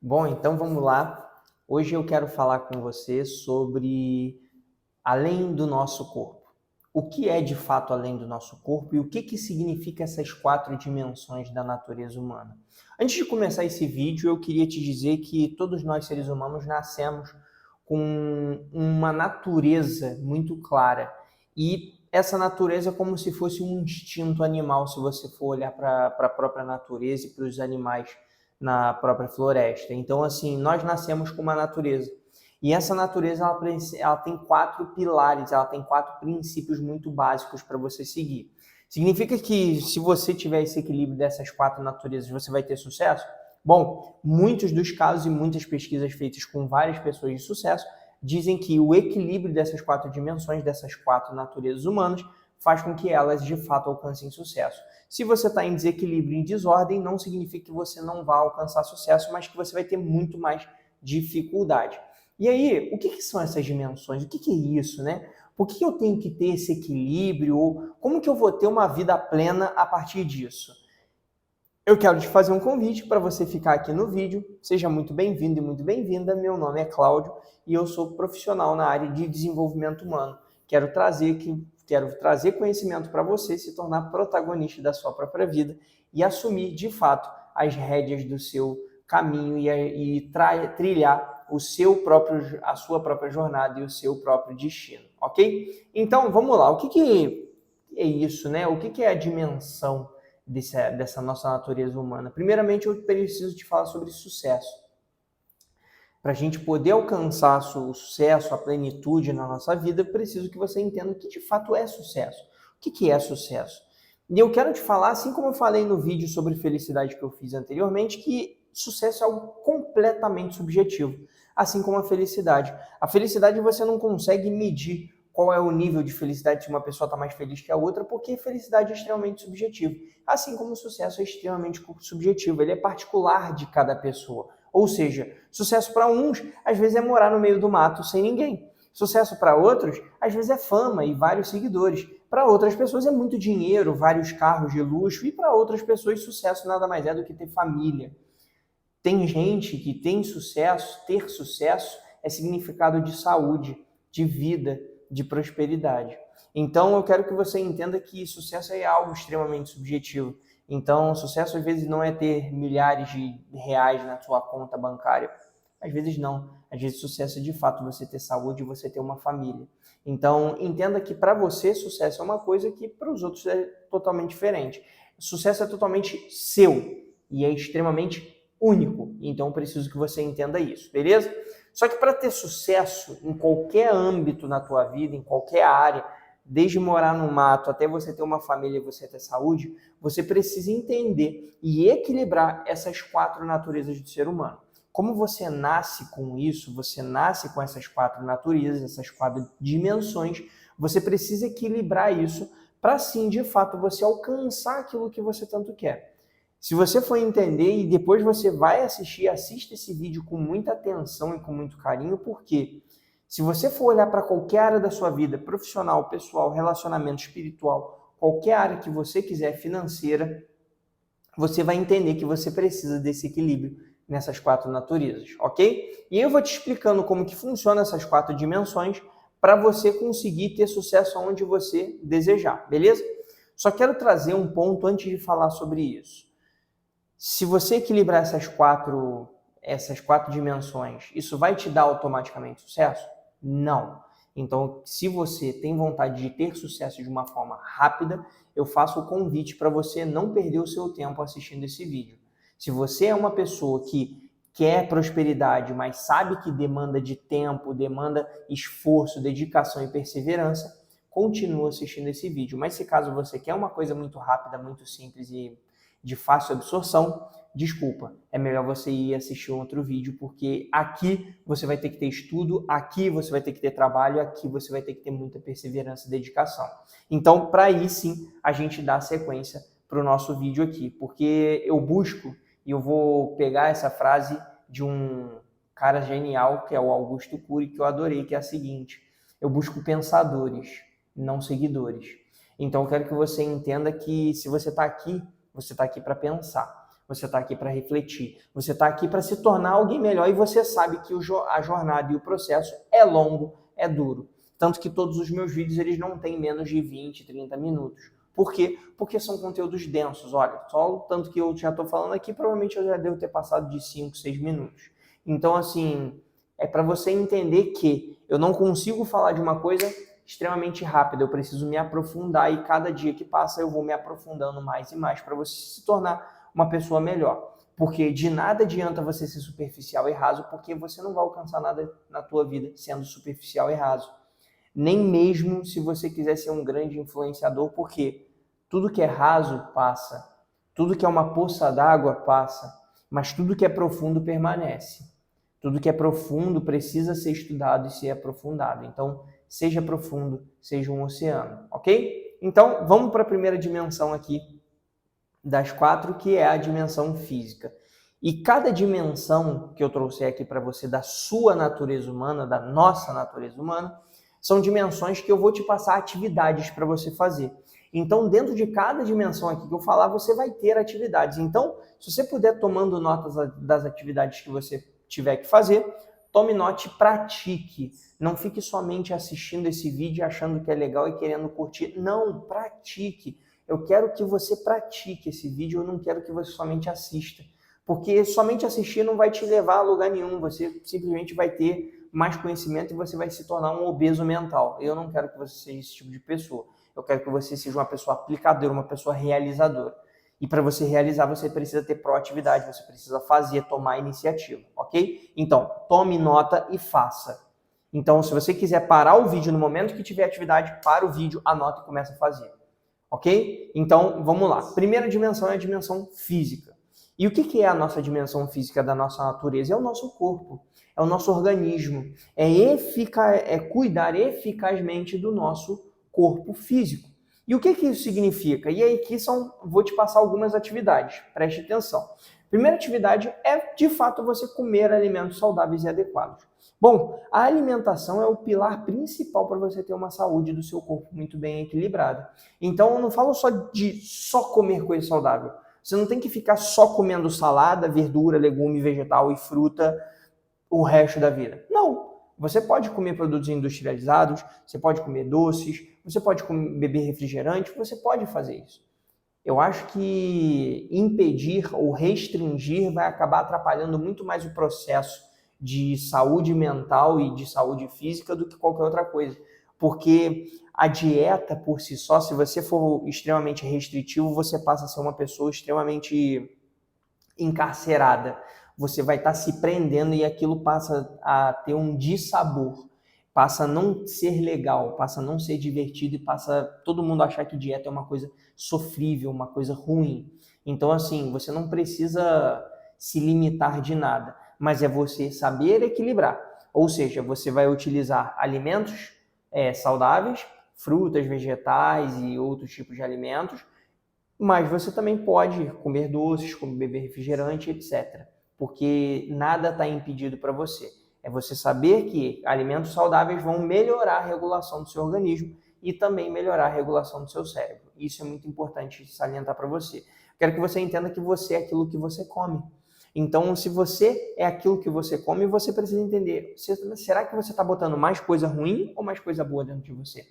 Bom, então vamos lá. Hoje eu quero falar com você sobre além do nosso corpo. O que é de fato além do nosso corpo e o que significa essas 4 dimensões da natureza humana? Antes de começar esse vídeo, eu queria te dizer que todos nós seres humanos nascemos com uma natureza muito clara e essa natureza é como se fosse um instinto animal, se você for olhar para a própria natureza e para os animais na própria floresta. Então, assim, nós nascemos com uma natureza. E essa natureza, ela tem 4 pilares, ela tem 4 princípios muito básicos para você seguir. Significa que se você tiver esse equilíbrio dessas 4 naturezas, você vai ter sucesso? Bom, muitos dos casos e muitas pesquisas feitas com várias pessoas de sucesso dizem que o equilíbrio dessas 4 dimensões, dessas 4 naturezas humanas, faz com que elas de fato alcancem sucesso. Se você está em desequilíbrio, em desordem, não significa que você não vai alcançar sucesso, mas que você vai ter muito mais dificuldade. E aí, o que são essas dimensões? O que é isso, né? Por que eu tenho que ter esse equilíbrio? Ou como que eu vou ter uma vida plena a partir disso? Eu quero te fazer um convite para você ficar aqui no vídeo. Seja muito bem-vindo e muito bem-vinda. Meu nome é Cláudio e eu sou profissional na área de desenvolvimento humano. Quero trazer conhecimento para você se tornar protagonista da sua própria vida e assumir, de fato, as rédeas do seu caminho e trilhar a sua própria jornada e o seu próprio destino, ok? Então, vamos lá. O que é isso, né? O que é a dimensão dessa nossa natureza humana? Primeiramente, eu preciso te falar sobre sucesso. Para a gente poder alcançar o sucesso, a plenitude na nossa vida, eu preciso que você entenda o que de fato é sucesso. O que é sucesso? E eu quero te falar, assim como eu falei no vídeo sobre felicidade que eu fiz anteriormente, que sucesso é algo completamente subjetivo, assim como a felicidade. A felicidade você não consegue medir qual é o nível de felicidade se uma pessoa está mais feliz que a outra, porque felicidade é extremamente subjetivo. Assim como o sucesso é extremamente subjetivo, ele é particular de cada pessoa. Ou seja, sucesso para uns, às vezes é morar no meio do mato sem ninguém. Sucesso para outros, às vezes é fama e vários seguidores. Para outras pessoas é muito dinheiro, vários carros de luxo. E para outras pessoas, sucesso nada mais é do que ter família. Tem gente que tem sucesso, ter sucesso é significado de saúde, de vida, de prosperidade. Então eu quero que você entenda que sucesso é algo extremamente subjetivo. Então, sucesso às vezes não é ter milhares de reais na sua conta bancária. Às vezes não. Às vezes sucesso é de fato você ter saúde e você ter uma família. Então, entenda que para você sucesso é uma coisa que para os outros é totalmente diferente. Sucesso é totalmente seu e é extremamente único. Então, eu preciso que você entenda isso, beleza? Só que para ter sucesso em qualquer âmbito na tua vida, em qualquer área, desde morar no mato até você ter uma família e você ter saúde, você precisa entender e equilibrar essas 4 naturezas do ser humano. Como você nasce com isso, você nasce com essas 4 naturezas, essas 4 dimensões, você precisa equilibrar isso para sim, de fato, você alcançar aquilo que você tanto quer. Se você for entender e depois você vai assista esse vídeo com muita atenção e com muito carinho, porque se você for olhar para qualquer área da sua vida, profissional, pessoal, relacionamento, espiritual, qualquer área que você quiser, financeira, você vai entender que você precisa desse equilíbrio nessas 4 naturezas, ok? E eu vou te explicando como que funciona essas 4 dimensões para você conseguir ter sucesso onde você desejar, beleza? Só quero trazer um ponto antes de falar sobre isso. Se você equilibrar essas quatro dimensões, isso vai te dar automaticamente sucesso? Não. Então, se você tem vontade de ter sucesso de uma forma rápida, eu faço o convite para você não perder o seu tempo assistindo esse vídeo. Se você é uma pessoa que quer prosperidade, mas sabe que demanda de tempo, demanda esforço, dedicação e perseverança, continua assistindo esse vídeo. Mas se caso você quer uma coisa muito rápida, muito simples e de fácil absorção, desculpa, é melhor você ir assistir outro vídeo, porque aqui você vai ter que ter estudo, aqui você vai ter que ter trabalho, aqui você vai ter que ter muita perseverança e dedicação. Então, para aí sim, a gente dá sequência para o nosso vídeo aqui, porque eu busco, e eu vou pegar essa frase de um cara genial, que é o Augusto Cury, que eu adorei, que é a seguinte: eu busco pensadores, não seguidores. Então, eu quero que você entenda que se você está aqui para pensar. você está aqui para refletir, você está aqui para se tornar alguém melhor e você sabe que a jornada e o processo é longo, é duro. Tanto que todos os meus vídeos eles não têm menos de 20, 30 minutos. Por quê? Porque são conteúdos densos. Olha, só o tanto que eu já estou falando aqui, provavelmente eu já devo ter passado de 5, 6 minutos. Então, assim, é para você entender que eu não consigo falar de uma coisa extremamente rápida, eu preciso me aprofundar e cada dia que passa eu vou me aprofundando mais e mais para você se tornar uma pessoa melhor. Porque de nada adianta você ser superficial e raso, porque você não vai alcançar nada na tua vida sendo superficial e raso. Nem mesmo se você quiser ser um grande influenciador, porque tudo que é raso passa, tudo que é uma poça d'água passa, mas tudo que é profundo permanece. Tudo que é profundo precisa ser estudado e ser aprofundado. Então, seja profundo, seja um oceano, ok? Então, vamos para a primeira dimensão aqui das 4, que é a dimensão física. E cada dimensão que eu trouxe aqui para você da sua natureza humana, da nossa natureza humana, são dimensões que eu vou te passar atividades para você fazer. Então, dentro de cada dimensão aqui que eu falar, você vai ter atividades. Então, se você puder tomando notas das atividades que você tiver que fazer, tome nota e pratique. Não fique somente assistindo esse vídeo achando que é legal e querendo curtir. Não, pratique. Eu quero que você pratique esse vídeo, eu não quero que você somente assista. Porque somente assistir não vai te levar a lugar nenhum. Você simplesmente vai ter mais conhecimento e você vai se tornar um obeso mental. Eu não quero que você seja esse tipo de pessoa. Eu quero que você seja uma pessoa aplicadora, uma pessoa realizadora. E para você realizar, você precisa ter proatividade, você precisa fazer, tomar iniciativa, ok? Então, tome nota e faça. Então, se você quiser parar o vídeo no momento que tiver atividade, para o vídeo, anota e começa a fazer, ok? Então, vamos lá. Primeira dimensão é a dimensão física. E o que é a nossa dimensão física da nossa natureza? É o nosso corpo, é o nosso organismo, é cuidar eficazmente do nosso corpo físico. E o que isso significa? E aí aqui vou te passar algumas atividades, preste atenção. Primeira atividade é, de fato, você comer alimentos saudáveis e adequados. Bom, a alimentação é o pilar principal para você ter uma saúde do seu corpo muito bem equilibrada. Então, eu não falo só de comer coisa saudável. Você não tem que ficar só comendo salada, verdura, legume, vegetal e fruta o resto da vida. Não. Você pode comer produtos industrializados, você pode comer doces, você pode beber refrigerante, você pode fazer isso. Eu acho que impedir ou restringir vai acabar atrapalhando muito mais o processo de saúde mental e de saúde física do que qualquer outra coisa. Porque a dieta por si só, se você for extremamente restritivo, você passa a ser uma pessoa extremamente encarcerada. Você vai estar se prendendo e aquilo passa a ter um dissabor, passa a não ser legal, passa a não ser divertido e passa todo mundo a achar que dieta é uma coisa sofrível, uma coisa ruim. Então, assim, você não precisa se limitar de nada, mas é você saber equilibrar. Ou seja, você vai utilizar alimentos saudáveis, frutas, vegetais e outros tipos de alimentos, mas você também pode comer doces, beber refrigerante, etc. Porque nada está impedido para você. É você saber que alimentos saudáveis vão melhorar a regulação do seu organismo e também melhorar a regulação do seu cérebro. Isso é muito importante salientar para você. Quero que você entenda que você é aquilo que você come. Então, se você é aquilo que você come, você precisa entender, será que você está botando mais coisa ruim ou mais coisa boa dentro de você?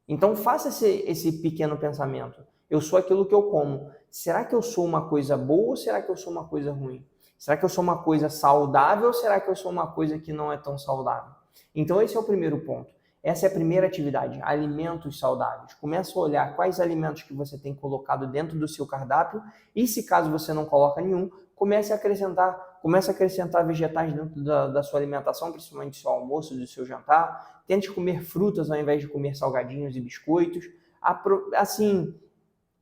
Então, faça esse pequeno pensamento. Eu sou aquilo que eu como. Será que eu sou uma coisa boa ou será que eu sou uma coisa ruim? Será que eu sou uma coisa saudável ou será que eu sou uma coisa que não é tão saudável? Então, esse é o primeiro ponto. Essa é a primeira atividade, alimentos saudáveis. Começa a olhar quais alimentos que você tem colocado dentro do seu cardápio e, se caso você não coloca nenhum, comece a acrescentar vegetais dentro da sua alimentação, principalmente do seu almoço, do seu jantar. Tente comer frutas ao invés de comer salgadinhos e biscoitos. Assim,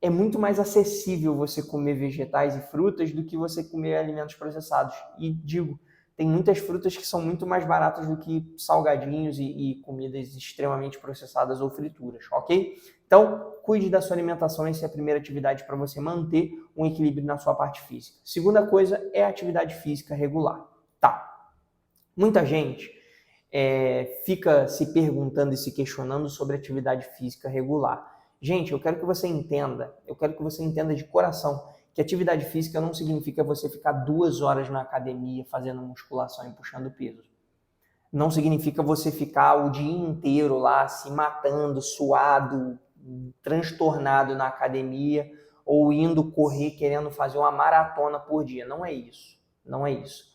é muito mais acessível você comer vegetais e frutas do que você comer alimentos processados. E digo, tem muitas frutas que são muito mais baratas do que salgadinhos e comidas extremamente processadas ou frituras, ok? Então, cuide da sua alimentação, essa é a primeira atividade para você manter um equilíbrio na sua parte física. Segunda coisa é a atividade física regular. Tá. Muita gente fica se perguntando e se questionando sobre atividade física regular. Gente, eu quero que você entenda de coração que atividade física não significa você ficar 2 horas na academia fazendo musculação e puxando peso. Não significa você ficar o dia inteiro lá se matando, suado, transtornado na academia ou indo correr querendo fazer uma maratona por dia. Não é isso. Não é isso.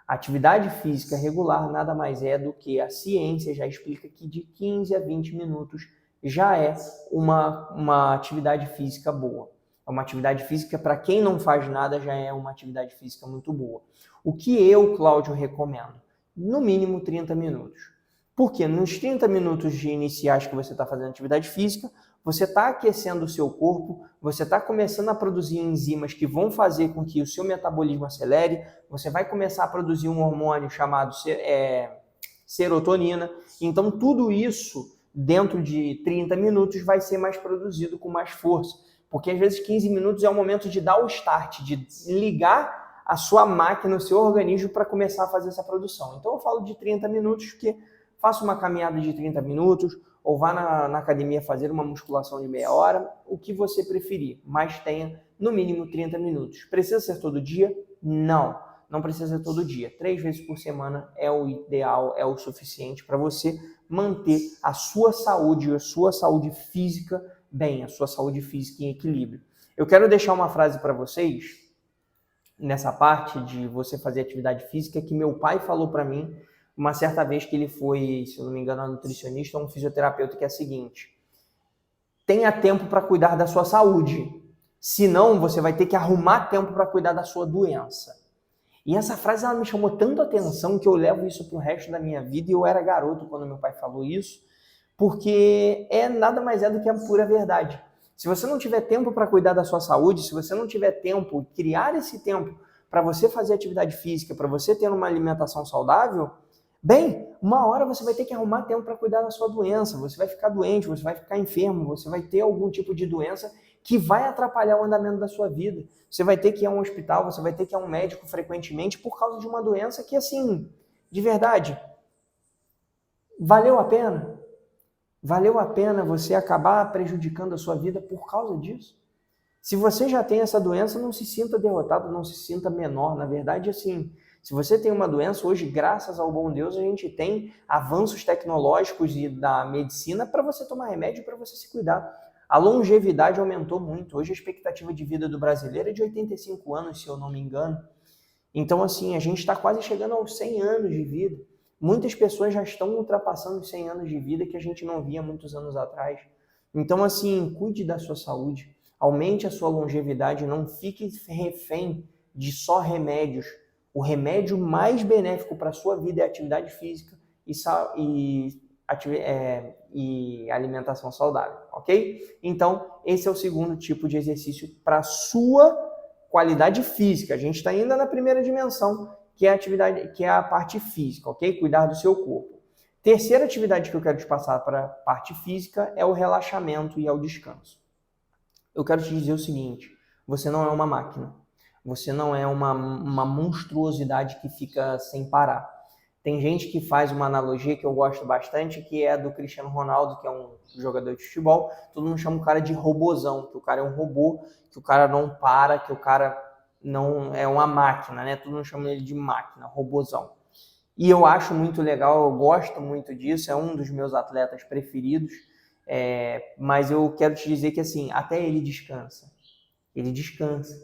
Atividade física regular nada mais é do que a ciência já explica que de 15 a 20 minutos já é uma atividade física boa. É uma atividade física, para quem não faz nada, já é uma atividade física muito boa. O que eu, Cláudio, recomendo? No mínimo 30 minutos. Porque nos 30 minutos de iniciais que você está fazendo atividade física, você está aquecendo o seu corpo, você está começando a produzir enzimas que vão fazer com que o seu metabolismo acelere, você vai começar a produzir um hormônio chamado serotonina. Então, tudo isso, dentro de 30 minutos, vai ser mais produzido com mais força. Porque, às vezes, 15 minutos é o momento de dar o start, de ligar a sua máquina, o seu organismo, para começar a fazer essa produção. Então, eu falo de 30 minutos, porque faça uma caminhada de 30 minutos, ou vá na academia fazer uma musculação de meia hora, o que você preferir, mas tenha no mínimo 30 minutos. Precisa ser todo dia? Não, não precisa ser todo dia. 3 vezes por semana é o ideal, é o suficiente para você manter a sua saúde física bem, a sua saúde física em equilíbrio. Eu quero deixar uma frase para vocês, nessa parte de você fazer atividade física, que meu pai falou para mim uma certa vez que ele foi, se eu não me engano, um nutricionista ou um fisioterapeuta, que é a seguinte: tenha tempo para cuidar da sua saúde, senão você vai ter que arrumar tempo para cuidar da sua doença. E essa frase ela me chamou tanto a atenção que eu levo isso para o resto da minha vida, e eu era garoto quando meu pai falou isso, porque nada mais é do que a pura verdade. Se você não tiver tempo para cuidar da sua saúde, se você não tiver tempo, criar esse tempo para você fazer atividade física, para você ter uma alimentação saudável, bem, uma hora você vai ter que arrumar tempo para cuidar da sua doença, você vai ficar doente, você vai ficar enfermo, você vai ter algum tipo de doença que vai atrapalhar o andamento da sua vida. Você vai ter que ir a um hospital, você vai ter que ir a um médico frequentemente por causa de uma doença que, assim, de verdade, valeu a pena? Valeu a pena você acabar prejudicando a sua vida por causa disso? Se você já tem essa doença, não se sinta derrotado, não se sinta menor. Na verdade, assim, se você tem uma doença, hoje, graças ao bom Deus, a gente tem avanços tecnológicos e da medicina para você tomar remédio, para você se cuidar. A longevidade aumentou muito. Hoje a expectativa de vida do brasileiro é de 85 anos, se eu não me engano. Então, assim, a gente está quase chegando aos 100 anos de vida. Muitas pessoas já estão ultrapassando os 100 anos de vida que a gente não via muitos anos atrás. Então, assim, cuide da sua saúde, aumente a sua longevidade, não fique refém de só remédios. O remédio mais benéfico para a sua vida é a atividade física e alimentação saudável, ok? Então, esse é o segundo tipo de exercício para a sua qualidade física. A gente está ainda na primeira dimensão, que é a parte física, ok? Cuidar do seu corpo. Terceira atividade que eu quero te passar para a parte física é o relaxamento e é o descanso. Eu quero te dizer o seguinte: você não é uma máquina. Você não é uma monstruosidade que fica sem parar. Tem gente que faz uma analogia que eu gosto bastante, que é do Cristiano Ronaldo, que é um jogador de futebol. Todo mundo chama o cara de robozão, que o cara é um robô, que o cara não para, que o cara não é uma máquina, né? Todo mundo chama ele de máquina, robozão. E eu acho muito legal, eu gosto muito disso, é um dos meus atletas preferidos, mas eu quero te dizer que, assim, até ele descansa. Ele descansa.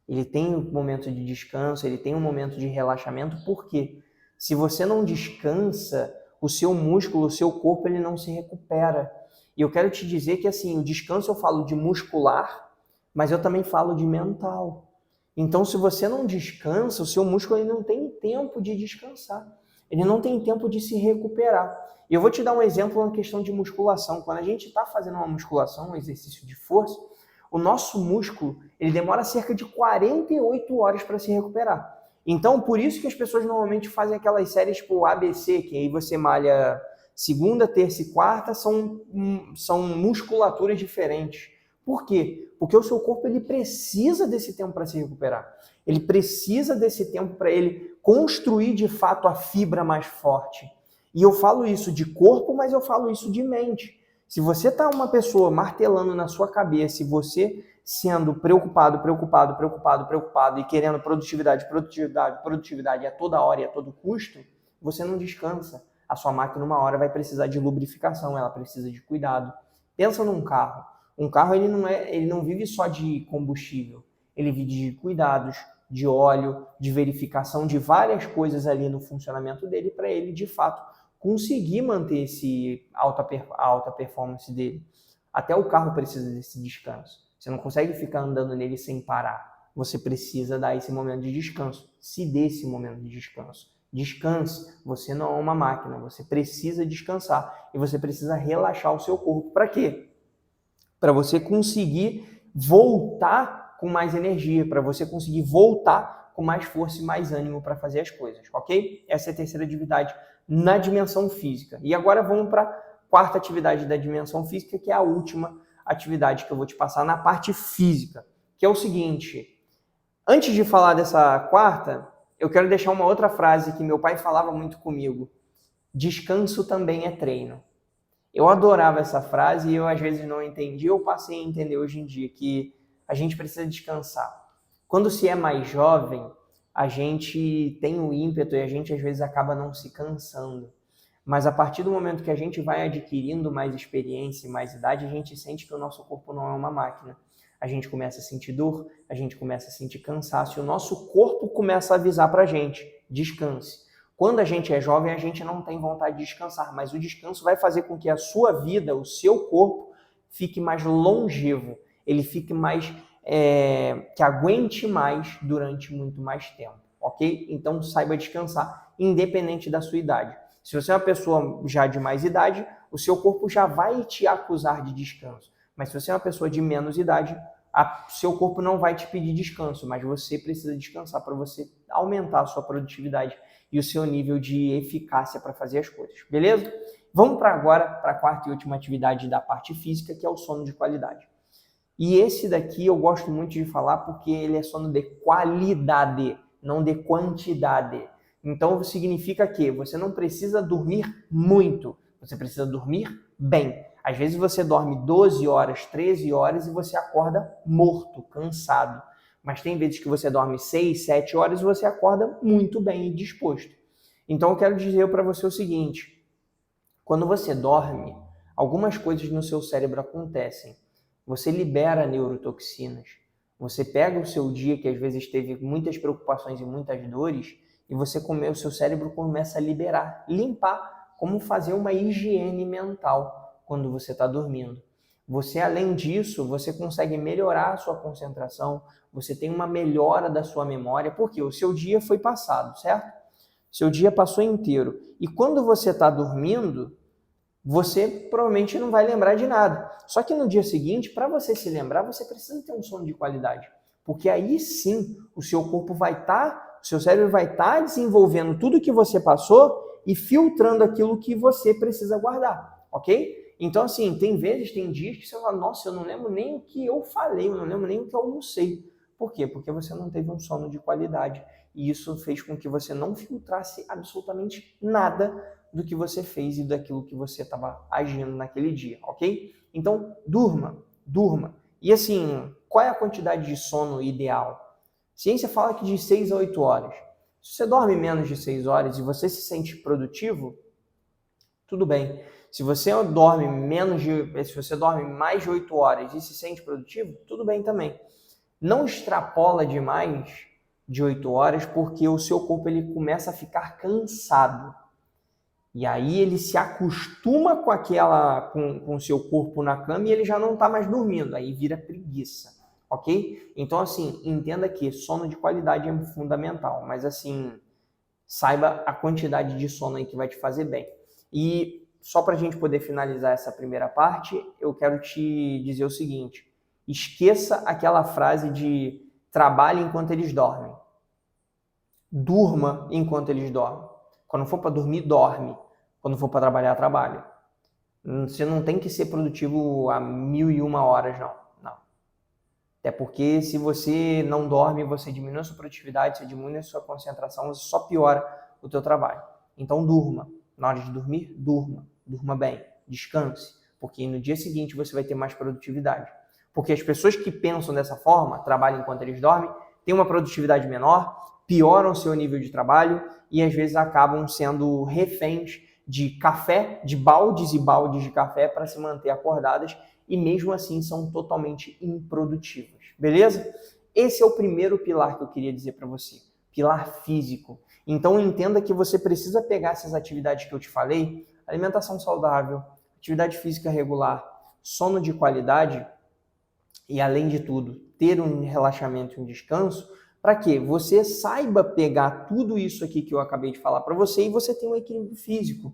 Ele tem um momento de descanso, ele tem um momento de relaxamento. Por quê? Se você não descansa, o seu músculo, o seu corpo, ele não se recupera. E eu quero te dizer que, assim, o descanso eu falo de muscular, mas eu também falo de mental. Então, se você não descansa, o seu músculo ele não tem tempo de descansar. Ele não tem tempo de se recuperar. E eu vou te dar um exemplo na questão de musculação. Quando a gente está fazendo uma musculação, um exercício de força, o nosso músculo ele demora cerca de 48 horas para se recuperar. Então, por isso que as pessoas normalmente fazem aquelas séries tipo ABC, que aí você malha segunda, terça e quarta, são musculaturas diferentes. Por quê? Porque o seu corpo ele precisa desse tempo para se recuperar. Ele precisa desse tempo para ele construir de fato a fibra mais forte. E eu falo isso de corpo, mas eu falo isso de mente. Se você tá uma pessoa martelando na sua cabeça e você sendo preocupado e querendo produtividade a toda hora e a todo custo, você não descansa. A sua máquina uma hora vai precisar de lubrificação, ela precisa de cuidado. Pensa num carro. Um carro ele não vive só de combustível, ele vive de cuidados, de óleo, de verificação de várias coisas ali no funcionamento dele para ele, de fato, conseguir manter a alta performance dele. Até o carro precisa desse descanso. Você não consegue ficar andando nele sem parar. Você precisa dar esse momento de descanso. Se dê esse momento de descanso. Descanse. Você não é uma máquina. Você precisa descansar. E você precisa relaxar o seu corpo. Para quê? Para você conseguir voltar com mais energia. Para você conseguir voltar com mais força e mais ânimo para fazer as coisas. Ok? Essa é a terceira atividade na dimensão física. E agora vamos para a quarta atividade da dimensão física, que é a última atividade que eu vou te passar na parte física, que é o seguinte: antes de falar dessa quarta, eu quero deixar uma outra frase que meu pai falava muito comigo: descanso também é treino. Eu adorava essa frase e eu às vezes não entendi, eu passei a entender hoje em dia que a gente precisa descansar. Quando se é mais jovem, a gente tem o ímpeto e a gente às vezes acaba não se cansando. Mas a partir do momento que a gente vai adquirindo mais experiência e mais idade, a gente sente que o nosso corpo não é uma máquina. A gente começa a sentir dor, a gente começa a sentir cansaço, e o nosso corpo começa a avisar pra gente: descanse. Quando a gente é jovem, a gente não tem vontade de descansar, mas o descanso vai fazer com que a sua vida, o seu corpo, fique mais longevo, ele fique mais, que aguente mais durante muito mais tempo, ok? Então saiba descansar, independente da sua idade. Se você é uma pessoa já de mais idade, o seu corpo já vai te acusar de descanso. Mas se você é uma pessoa de menos idade, seu corpo não vai te pedir descanso, mas você precisa descansar para você aumentar a sua produtividade e o seu nível de eficácia para fazer as coisas, beleza? Vamos agora para a quarta e última atividade da parte física, que é o sono de qualidade. E esse daqui eu gosto muito de falar porque ele é sono de qualidade, não de quantidade. Então significa que você não precisa dormir muito, você precisa dormir bem. Às vezes você dorme 12 horas, 13 horas e você acorda morto, cansado. Mas tem vezes que você dorme 6, 7 horas e você acorda muito bem e disposto. Então eu quero dizer para você o seguinte: quando você dorme, algumas coisas no seu cérebro acontecem. Você libera neurotoxinas. Você pega o seu dia que às vezes teve muitas preocupações e muitas dores, e o seu cérebro começa a liberar, limpar, como fazer uma higiene mental quando você está dormindo. Você, além disso, você consegue melhorar a sua concentração, você tem uma melhora da sua memória, porque o seu dia foi passado, certo? Seu dia passou inteiro. E quando você está dormindo, você provavelmente não vai lembrar de nada. Só que no dia seguinte, para você se lembrar, você precisa ter um sono de qualidade. Porque aí sim, o seu corpo vai estar... O seu cérebro vai estar desenvolvendo tudo que você passou e filtrando aquilo que você precisa guardar, ok? Então, assim, tem dias que você fala: nossa, eu não lembro nem o que eu falei, eu não lembro nem o que eu almocei. Por quê? Porque você não teve um sono de qualidade. E isso fez com que você não filtrasse absolutamente nada do que você fez e daquilo que você estava agindo naquele dia, ok? Então, durma. E assim, qual é a quantidade de sono ideal? Ciência fala que de 6 a 8 horas. Se você dorme menos de 6 horas e você se sente produtivo, tudo bem. Se você dorme mais de 8 horas e se sente produtivo, tudo bem também. Não extrapola demais de 8 horas, porque o seu corpo ele começa a ficar cansado. E aí ele se acostuma com o seu corpo na cama e ele já não está mais dormindo. Aí vira preguiça. Ok? Então, assim, entenda que sono de qualidade é fundamental, mas, assim, saiba a quantidade de sono aí que vai te fazer bem. E só para a gente poder finalizar essa primeira parte, eu quero te dizer o seguinte: esqueça aquela frase de trabalhe enquanto eles dormem. Durma enquanto eles dormem. Quando for para dormir, dorme. Quando for para trabalhar, trabalha. Você não tem que ser produtivo a 1001 horas, não. Até porque se você não dorme, você diminui a sua produtividade, você diminui a sua concentração, você só piora o teu trabalho. Então durma. Na hora de dormir, durma. Durma bem. Descanse. Porque no dia seguinte você vai ter mais produtividade. Porque as pessoas que pensam dessa forma, trabalham enquanto eles dormem, têm uma produtividade menor, pioram o seu nível de trabalho e às vezes acabam sendo reféns de café, de baldes e baldes de café para se manter acordadas e mesmo assim são totalmente improdutivas, beleza? Esse é o primeiro pilar que eu queria dizer para você, pilar físico. Então entenda que você precisa pegar essas atividades que eu te falei, alimentação saudável, atividade física regular, sono de qualidade e além de tudo, ter um relaxamento e um descanso, para que você saiba pegar tudo isso aqui que eu acabei de falar para você e você tenha um equilíbrio físico.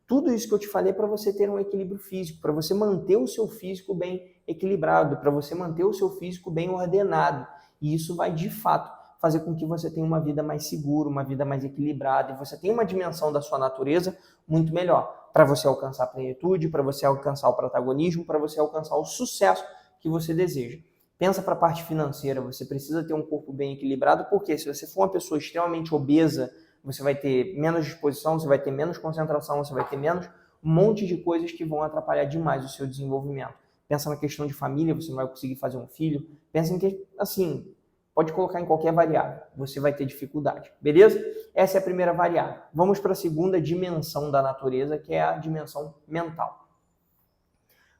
Tudo isso que eu te falei para você ter um equilíbrio físico, para você manter o seu físico bem equilibrado, para você manter o seu físico bem ordenado. E isso vai, de fato, fazer com que você tenha uma vida mais segura, uma vida mais equilibrada, e você tenha uma dimensão da sua natureza muito melhor, para você alcançar a plenitude, para você alcançar o protagonismo, para você alcançar o sucesso que você deseja. Pensa para a parte financeira, você precisa ter um corpo bem equilibrado, porque se você for uma pessoa extremamente obesa, você vai ter menos disposição, você vai ter menos concentração, você vai ter menos um monte de coisas que vão atrapalhar demais o seu desenvolvimento. Pensa na questão de família, você não vai conseguir fazer um filho. Pensa em que, assim, pode colocar em qualquer variável, você vai ter dificuldade, beleza? Essa é a primeira variável. Vamos para a segunda dimensão da natureza, que é a dimensão mental.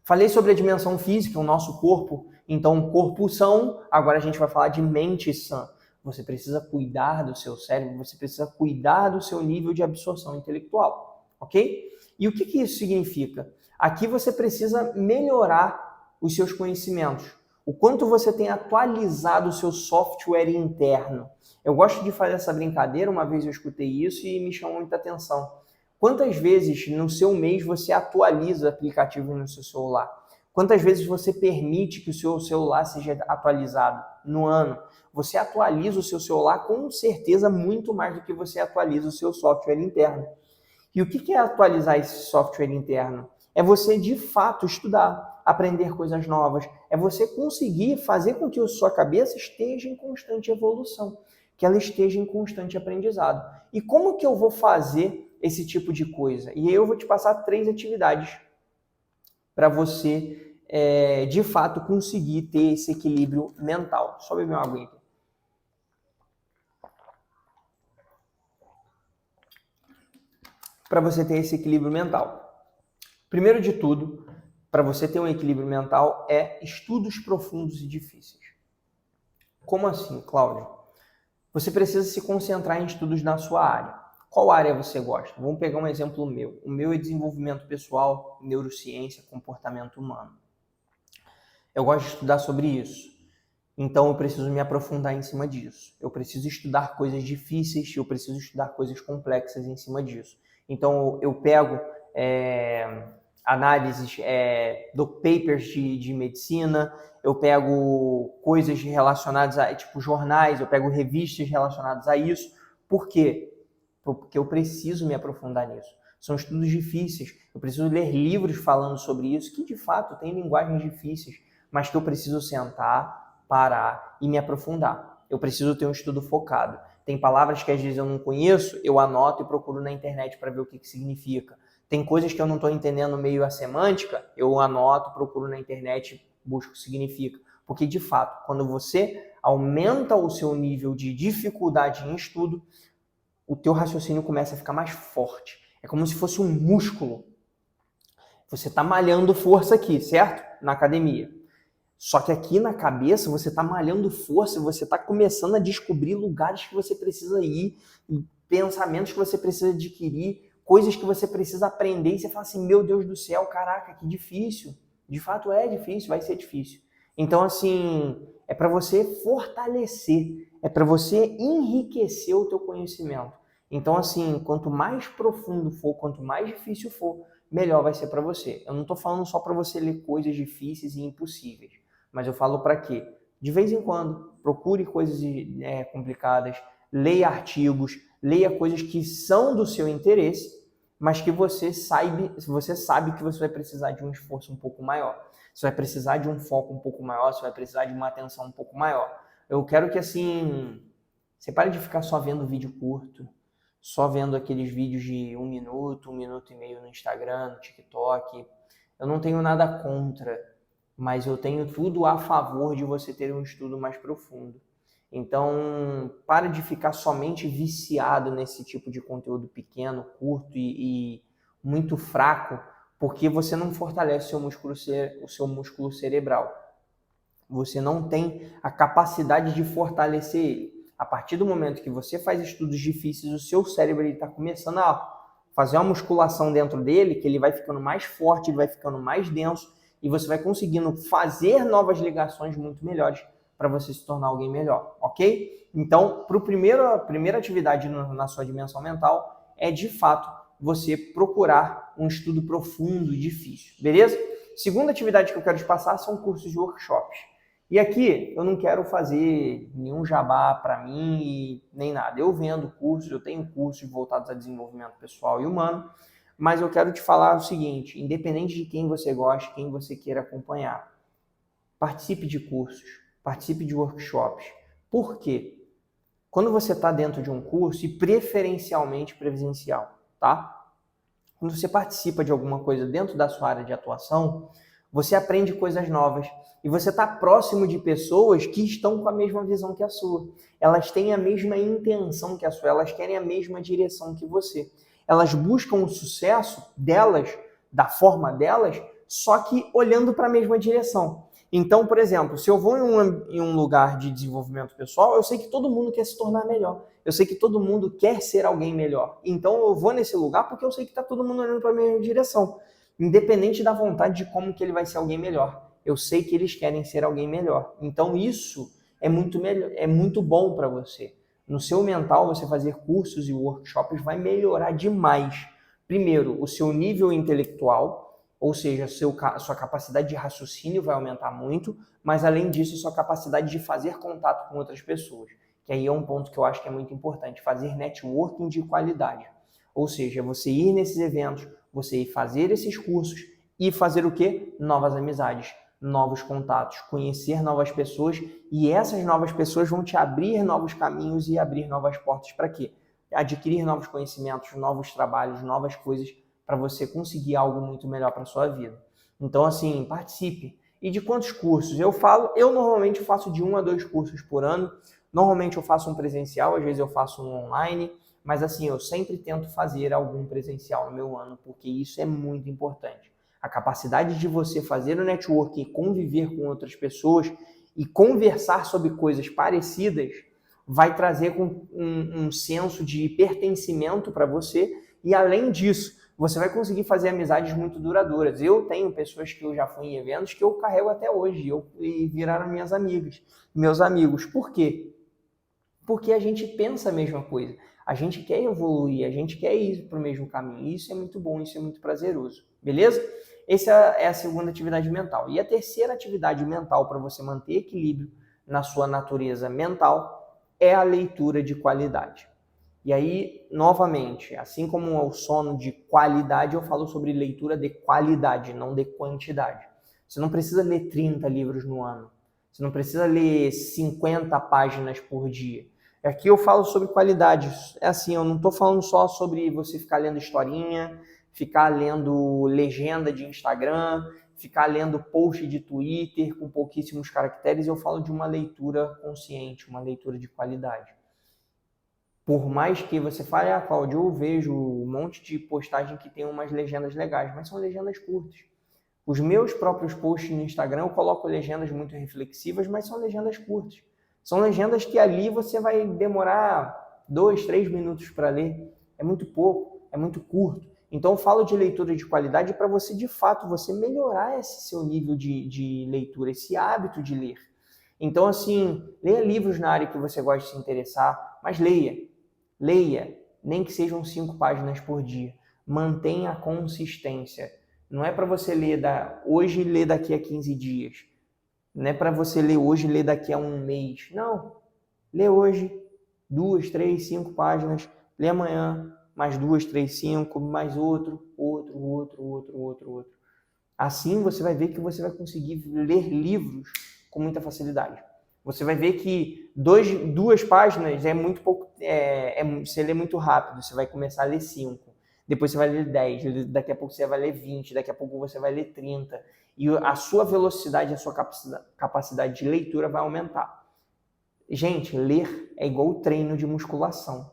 Falei sobre a dimensão física, o nosso corpo, então corpo são, agora a gente vai falar de mente sã. Você precisa cuidar do seu cérebro, você precisa cuidar do seu nível de absorção intelectual, ok? E o que isso significa? Aqui você precisa melhorar os seus conhecimentos, o quanto você tem atualizado o seu software interno. Eu gosto de fazer essa brincadeira, uma vez eu escutei isso e me chamou muita atenção. Quantas vezes no seu mês você atualiza aplicativos no seu celular? Quantas vezes você permite que o seu celular seja atualizado no ano? Você atualiza o seu celular com certeza muito mais do que você atualiza o seu software interno. E o que é atualizar esse software interno? É você de fato estudar, aprender coisas novas, é você conseguir fazer com que a sua cabeça esteja em constante evolução, que ela esteja em constante aprendizado. E como que eu vou fazer esse tipo de coisa? E aí eu vou te passar 3 atividades para você, de fato, conseguir ter esse equilíbrio mental. Só beber uma aguinha aqui. Para você ter esse equilíbrio mental. Primeiro de tudo, para você ter um equilíbrio mental, é estudos profundos e difíceis. Como assim, Cláudio? Você precisa se concentrar em estudos na sua área. Qual área você gosta? Vamos pegar um exemplo meu. O meu é desenvolvimento pessoal, neurociência, comportamento humano. Eu gosto de estudar sobre isso. Então eu preciso me aprofundar em cima disso. Eu preciso estudar coisas difíceis, eu preciso estudar coisas complexas em cima disso. Então eu pego análises do papers de medicina, eu pego coisas relacionadas a tipo jornais, eu pego revistas relacionadas a isso. Por quê? Porque eu preciso me aprofundar nisso. São estudos difíceis, eu preciso ler livros falando sobre isso, que de fato tem linguagens difíceis, mas que eu preciso sentar, parar e me aprofundar. Eu preciso ter um estudo focado. Tem palavras que às vezes eu não conheço, eu anoto e procuro na internet para ver o que significa. Tem coisas que eu não estou entendendo meio a semântica, eu anoto, procuro na internet, busco o que significa. Porque, de fato, quando você aumenta o seu nível de dificuldade em estudo, o teu raciocínio começa a ficar mais forte. É como se fosse um músculo. Você está malhando força aqui, certo? Na academia. Só que aqui na cabeça você está malhando força, você está começando a descobrir lugares que você precisa ir, pensamentos que você precisa adquirir, coisas que você precisa aprender, e você fala assim, meu Deus do céu, caraca, que difícil. De fato é difícil, vai ser difícil. Então, assim, é para você fortalecer, é para você enriquecer o teu conhecimento. Então, assim, quanto mais profundo for, quanto mais difícil for, melhor vai ser para você. Eu não estou falando só para você ler coisas difíceis e impossíveis, mas eu falo para quê? De vez em quando, procure coisas complicadas, leia artigos, leia coisas que são do seu interesse, mas que você sabe que você vai precisar de um esforço um pouco maior. Você vai precisar de um foco um pouco maior, você vai precisar de uma atenção um pouco maior. Eu quero que, assim, você pare de ficar só vendo vídeo curto, só vendo aqueles vídeos de 1 minuto e meio no Instagram, no TikTok. Eu não tenho nada contra, mas eu tenho tudo a favor de você ter um estudo mais profundo. Então, para de ficar somente viciado nesse tipo de conteúdo pequeno, curto e muito fraco, porque você não fortalece o seu músculo cerebral. Você não tem a capacidade de fortalecer ele. A partir do momento que você faz estudos difíceis, o seu cérebro está começando a fazer uma musculação dentro dele, que ele vai ficando mais forte, ele vai ficando mais denso, e você vai conseguindo fazer novas ligações muito melhores para você se tornar alguém melhor, ok? Então, a primeira atividade na sua dimensão mental é, de fato, você procurar um estudo profundo e difícil, beleza? Segunda atividade que eu quero te passar são cursos de workshops. E aqui eu não quero fazer nenhum jabá para mim e nem nada. Eu vendo cursos, eu tenho cursos voltados a desenvolvimento pessoal e humano, mas eu quero te falar o seguinte, independente de quem você gosta, quem você queira acompanhar, participe de cursos, participe de workshops. Por quê? Quando você está dentro de um curso, e preferencialmente presencial, tá? Quando você participa de alguma coisa dentro da sua área de atuação, você aprende coisas novas e você está próximo de pessoas que estão com a mesma visão que a sua. Elas têm a mesma intenção que a sua, elas querem a mesma direção que você. Elas buscam o sucesso delas, da forma delas, só que olhando para a mesma direção. Então, por exemplo, se eu vou em um lugar de desenvolvimento pessoal, eu sei que todo mundo quer se tornar melhor. Eu sei que todo mundo quer ser alguém melhor. Então, eu vou nesse lugar porque eu sei que está todo mundo olhando para a mesma direção. Independente da vontade de como que ele vai ser alguém melhor. Eu sei que eles querem ser alguém melhor. Então, isso é muito bom para você. No seu mental, você fazer cursos e workshops vai melhorar demais. Primeiro, o seu nível intelectual, ou seja, sua capacidade de raciocínio vai aumentar muito, mas além disso, sua capacidade de fazer contato com outras pessoas, que aí é um ponto que eu acho que é muito importante, fazer networking de qualidade. Ou seja, você ir nesses eventos, você ir fazer esses cursos e fazer o quê? Novas amizades, novos contatos, conhecer novas pessoas, e essas novas pessoas vão te abrir novos caminhos e abrir novas portas para quê? Adquirir novos conhecimentos, novos trabalhos, novas coisas para você conseguir algo muito melhor para sua vida. Então, assim, participe. E de quantos cursos? Eu normalmente faço de 1 a 2 cursos por ano. Normalmente eu faço um presencial, às vezes eu faço um online, mas assim, eu sempre tento fazer algum presencial no meu ano, porque isso é muito importante. A capacidade de você fazer o network e conviver com outras pessoas e conversar sobre coisas parecidas vai trazer um senso de pertencimento para você, e além disso, você vai conseguir fazer amizades muito duradouras. Eu tenho pessoas que eu já fui em eventos que eu carrego até hoje e viraram minhas amigas, meus amigos. Por quê? Porque a gente pensa a mesma coisa. A gente quer evoluir, a gente quer ir para o mesmo caminho. Isso é muito bom, isso é muito prazeroso. Beleza? Essa é a segunda atividade mental. E a terceira atividade mental para você manter equilíbrio na sua natureza mental é a leitura de qualidade. E aí, novamente, assim como o sono de qualidade, eu falo sobre leitura de qualidade, não de quantidade. Você não precisa ler 30 livros no ano. Você não precisa ler 50 páginas por dia. Aqui eu falo sobre qualidade. É assim, eu não estou falando só sobre você ficar lendo historinha, ficar lendo legenda de Instagram, ficar lendo post de Twitter com pouquíssimos caracteres. Eu falo de uma leitura consciente, uma leitura de qualidade. Por mais que você fale, Cláudio, eu vejo um monte de postagem que tem umas legendas legais, mas são legendas curtas. Os meus próprios posts no Instagram eu coloco legendas muito reflexivas, mas são legendas curtas. São legendas que ali você vai demorar 2, 3 minutos para ler. É muito pouco, é muito curto. Então eu falo de leitura de qualidade para você, de fato, você melhorar esse seu nível de leitura, esse hábito de ler. Então, assim, leia livros na área que você gosta de se interessar, mas leia. Leia, nem que sejam 5 páginas por dia. Mantenha a consistência. Não é para você ler hoje e ler daqui a 15 dias. Não é para você ler hoje e ler daqui a um mês. Não. Lê hoje 2, 3, 5 páginas. Lê amanhã mais 2, 3, 5, mais outro. Assim você vai ver que você vai conseguir ler livros com muita facilidade. Você vai ver que 2 páginas é muito pouco, você lê muito rápido, você vai começar a ler 5, depois você vai ler 10, daqui a pouco você vai ler 20, daqui a pouco você vai ler 30. e a sua velocidade, a sua capacidade de leitura vai aumentar. Gente, ler é igual treino de musculação.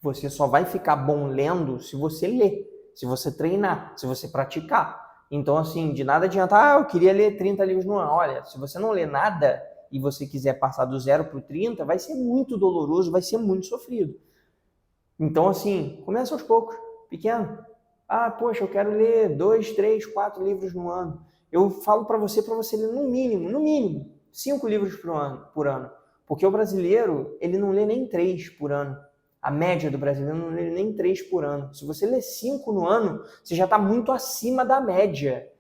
Você só vai ficar bom lendo se você ler, se você treinar, se você praticar. Então, assim, de nada adianta, eu queria ler 30 livros no ano. Olha, se você não lê nada e você quiser passar do 0 para o 30, vai ser muito doloroso, vai ser muito sofrido. Então, assim, começa aos poucos, pequeno. Poxa, eu quero ler 2, 3, 4 livros no ano. Eu falo para você ler no mínimo, 5 livros por ano. Porque o brasileiro, ele não lê nem 3 por ano. A média do brasileiro não lê nem 3 por ano. Se você lê 5 no ano, você já está muito acima da média.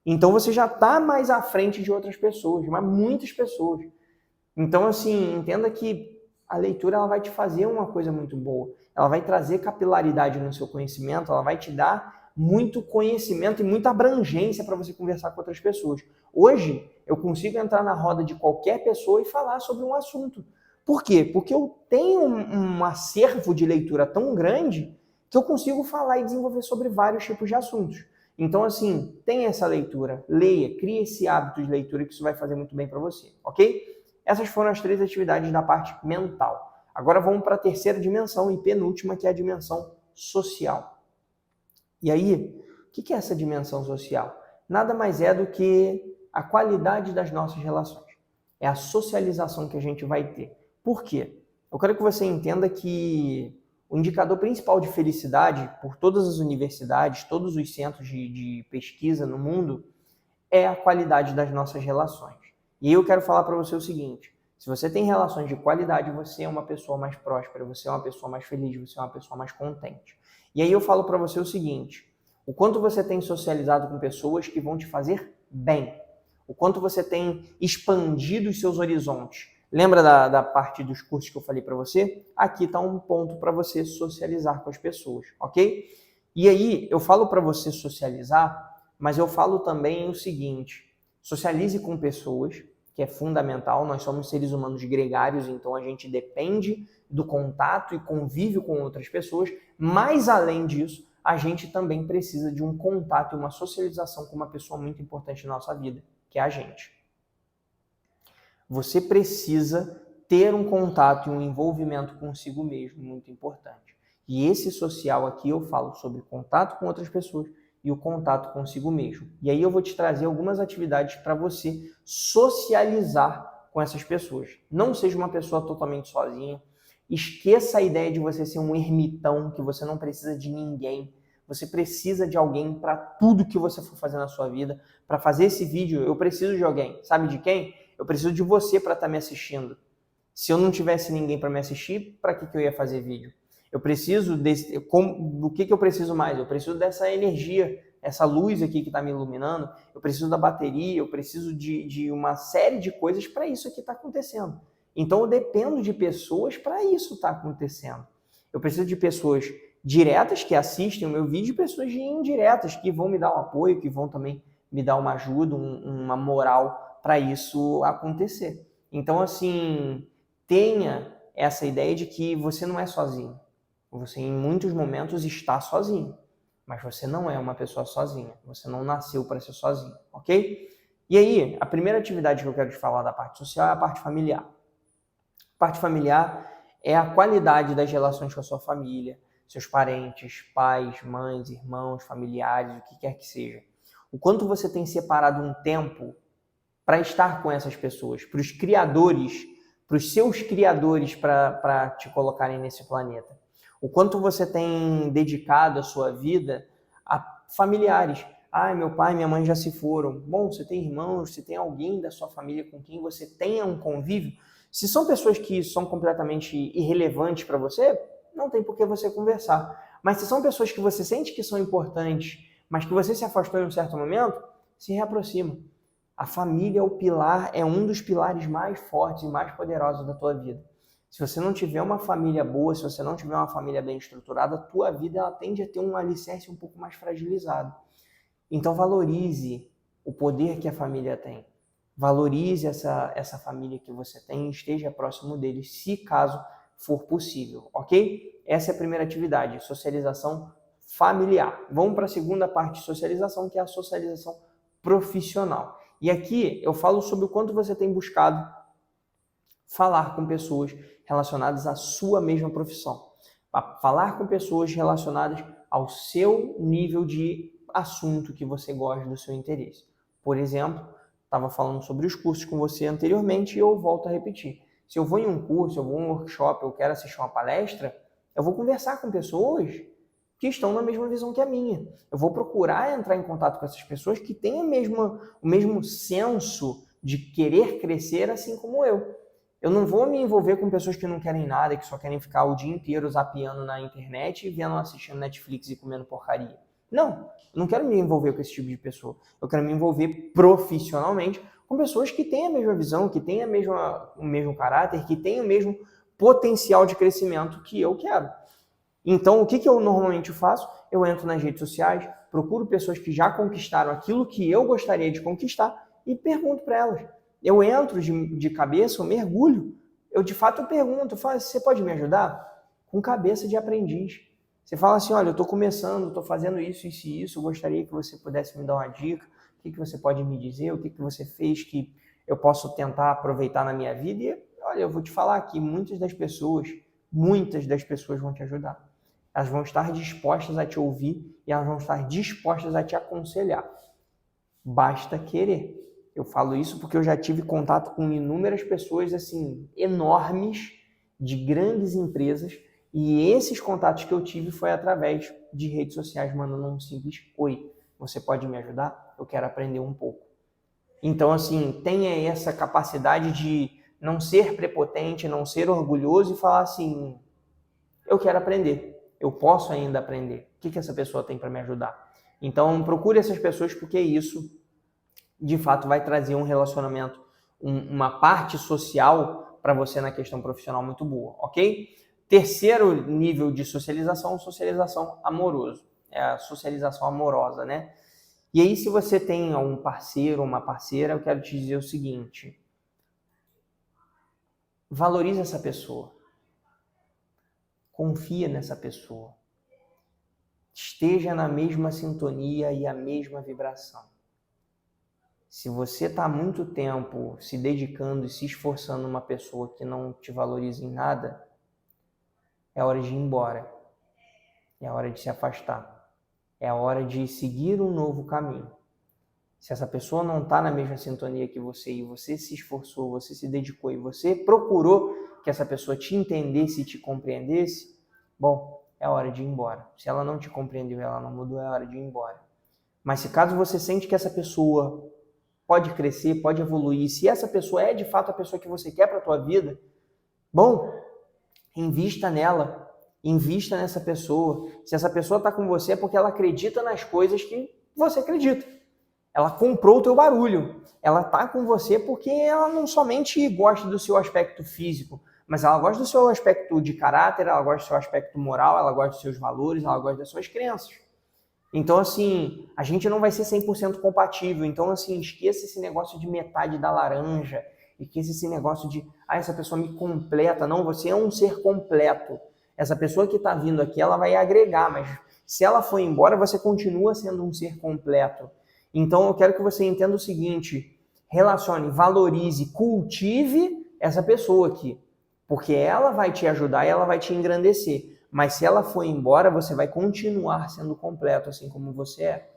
Então você já está mais à frente de outras pessoas, mas muitas pessoas. Então, assim, entenda que a leitura ela vai te fazer uma coisa muito boa. Ela vai trazer capilaridade no seu conhecimento, ela vai te dar muito conhecimento e muita abrangência para você conversar com outras pessoas. Hoje, eu consigo entrar na roda de qualquer pessoa e falar sobre um assunto. Por quê? Porque eu tenho um acervo de leitura tão grande que eu consigo falar e desenvolver sobre vários tipos de assuntos. Então, assim, tenha essa leitura, leia, crie esse hábito de leitura que isso vai fazer muito bem para você, ok? Essas foram as 3 atividades da parte mental. Agora vamos para a terceira dimensão e penúltima, que é a dimensão social. E aí, o que é essa dimensão social? Nada mais é do que a qualidade das nossas relações. É a socialização que a gente vai ter. Por quê? Eu quero que você entenda que o indicador principal de felicidade por todas as universidades, todos os centros de pesquisa no mundo, é a qualidade das nossas relações. E eu quero falar para você o seguinte, se você tem relações de qualidade, você é uma pessoa mais próspera, você é uma pessoa mais feliz, você é uma pessoa mais contente. E aí eu falo para você o seguinte, o quanto você tem socializado com pessoas que vão te fazer bem, o quanto você tem expandido os seus horizontes. Lembra da parte dos cursos que eu falei para você? Aqui está um ponto para você socializar com as pessoas, ok? E aí eu falo para você socializar, mas eu falo também o seguinte, socialize com pessoas, que é fundamental, nós somos seres humanos gregários, então a gente depende do contato e convívio com outras pessoas, mas além disso, a gente também precisa de um contato e uma socialização com uma pessoa muito importante na nossa vida, que é a gente. Você precisa ter um contato e um envolvimento consigo mesmo, muito importante. E esse social aqui eu falo sobre contato com outras pessoas e o contato consigo mesmo. E aí eu vou te trazer algumas atividades para você socializar com essas pessoas. Não seja uma pessoa totalmente sozinha. Esqueça a ideia de você ser um ermitão, que você não precisa de ninguém. Você precisa de alguém para tudo que você for fazer na sua vida. Para fazer esse vídeo, eu preciso de alguém. Sabe de quem? Eu preciso de você para estar me assistindo. Se eu não tivesse ninguém para me assistir, para que eu ia fazer vídeo? Eu preciso do que eu preciso mais? Eu preciso dessa energia, essa luz aqui que está me iluminando. Eu preciso da bateria, eu preciso de uma série de coisas para isso aqui estar acontecendo. Então eu dependo de pessoas para isso estar acontecendo. Eu preciso de pessoas diretas que assistem o meu vídeo e pessoas indiretas que vão me dar um apoio, que vão também me dar uma ajuda, uma moral para isso acontecer. Então, assim, tenha essa ideia de que você não é sozinho. Você, em muitos momentos, está sozinho. Mas você não é uma pessoa sozinha. Você não nasceu para ser sozinho, ok? E aí, a primeira atividade que eu quero te falar da parte social é a parte familiar. A parte familiar é a qualidade das relações com a sua família, seus parentes, pais, mães, irmãos, familiares, o que quer que seja. O quanto você tem separado um tempo para estar com essas pessoas, para os criadores, para os seus criadores para te colocarem nesse planeta. O quanto você tem dedicado a sua vida a familiares. Meu pai e minha mãe já se foram. Bom, você tem irmãos, você tem alguém da sua família com quem você tenha um convívio. Se são pessoas que são completamente irrelevantes para você, não tem por que você conversar. Mas se são pessoas que você sente que são importantes, mas que você se afastou em um certo momento, se reaproxima. A família é um dos pilares mais fortes e mais poderosos da tua vida. Se você não tiver uma família boa, se você não tiver uma família bem estruturada, a tua vida ela tende a ter um alicerce um pouco mais fragilizado. Então valorize o poder que a família tem. Valorize essa família que você tem e esteja próximo deles, se caso for possível, ok? Essa é a primeira atividade, socialização familiar. Vamos para a segunda parte de socialização, que é a socialização profissional. E aqui eu falo sobre o quanto você tem buscado falar com pessoas relacionadas à sua mesma profissão. Falar com pessoas relacionadas ao seu nível de assunto que você gosta, do seu interesse. Por exemplo, estava falando sobre os cursos com você anteriormente e eu volto a repetir. Se eu vou em um curso, eu vou em um workshop, eu quero assistir uma palestra, eu vou conversar com pessoas que estão na mesma visão que a minha. Eu vou procurar entrar em contato com essas pessoas que têm o mesmo senso de querer crescer assim como eu. Eu não vou me envolver com pessoas que não querem nada, que só querem ficar o dia inteiro zapeando na internet e vendo, assistindo Netflix e comendo porcaria. Não, eu não quero me envolver com esse tipo de pessoa. Eu quero me envolver profissionalmente com pessoas que têm a mesma visão, que têm o mesmo caráter, que têm o mesmo potencial de crescimento que eu quero. Então, o que eu normalmente faço? Eu entro nas redes sociais, procuro pessoas que já conquistaram aquilo que eu gostaria de conquistar e pergunto para elas. Eu entro de cabeça, eu mergulho. Eu, de fato, eu pergunto, você pode me ajudar? Com cabeça de aprendiz. Você fala assim, olha, eu estou começando, estou fazendo isso, isso e isso, eu gostaria que você pudesse me dar uma dica, o que você pode me dizer, o que você fez que eu posso tentar aproveitar na minha vida. E, olha, eu vou te falar que muitas das pessoas vão te ajudar. Elas vão estar dispostas a te ouvir e elas vão estar dispostas a te aconselhar. Basta querer. Eu falo isso porque eu já tive contato com inúmeras pessoas assim enormes, de grandes empresas, e esses contatos que eu tive foi através de redes sociais, mandando um simples oi. Você pode me ajudar? Eu quero aprender um pouco. Então, assim, tenha essa capacidade de não ser prepotente, não ser orgulhoso e falar assim, eu quero aprender, eu posso ainda aprender. O que essa pessoa tem para me ajudar? Então, procure essas pessoas porque isso, de fato, vai trazer um relacionamento, uma parte social para você na questão profissional muito boa, ok? Terceiro nível de socialização amoroso. É a socialização amorosa, né? E aí, se você tem um parceiro ou uma parceira, eu quero te dizer o seguinte: valorize essa pessoa. Confia nessa pessoa. Esteja na mesma sintonia e a mesma vibração. Se você está há muito tempo se dedicando e se esforçando numa pessoa que não te valoriza em nada, é hora de ir embora. É hora de se afastar. É hora de seguir um novo caminho. Se essa pessoa não está na mesma sintonia que você e você se esforçou, você se dedicou e você procurou que essa pessoa te entendesse e te compreendesse, bom, é hora de ir embora. Se ela não te compreendeu, ela não mudou, é hora de ir embora. Mas se caso você sente que essa pessoa pode crescer, pode evoluir, se essa pessoa é de fato a pessoa que você quer para a tua vida, bom, invista nela. Invista nessa pessoa. Se essa pessoa está com você é porque ela acredita nas coisas que você acredita. Ela comprou o teu barulho. Ela está com você porque ela não somente gosta do seu aspecto físico, mas ela gosta do seu aspecto de caráter, ela gosta do seu aspecto moral, ela gosta dos seus valores, ela gosta das suas crenças. Então, assim, a gente não vai ser 100% compatível. Então, assim, esqueça esse negócio de metade da laranja. Esqueça esse negócio de, essa pessoa me completa. Não, você é um ser completo. Essa pessoa que está vindo aqui, ela vai agregar, mas se ela for embora, você continua sendo um ser completo. Então, eu quero que você entenda o seguinte: relacione, valorize, cultive essa pessoa aqui, porque ela vai te ajudar e ela vai te engrandecer. Mas se ela for embora, você vai continuar sendo completo, assim como você é.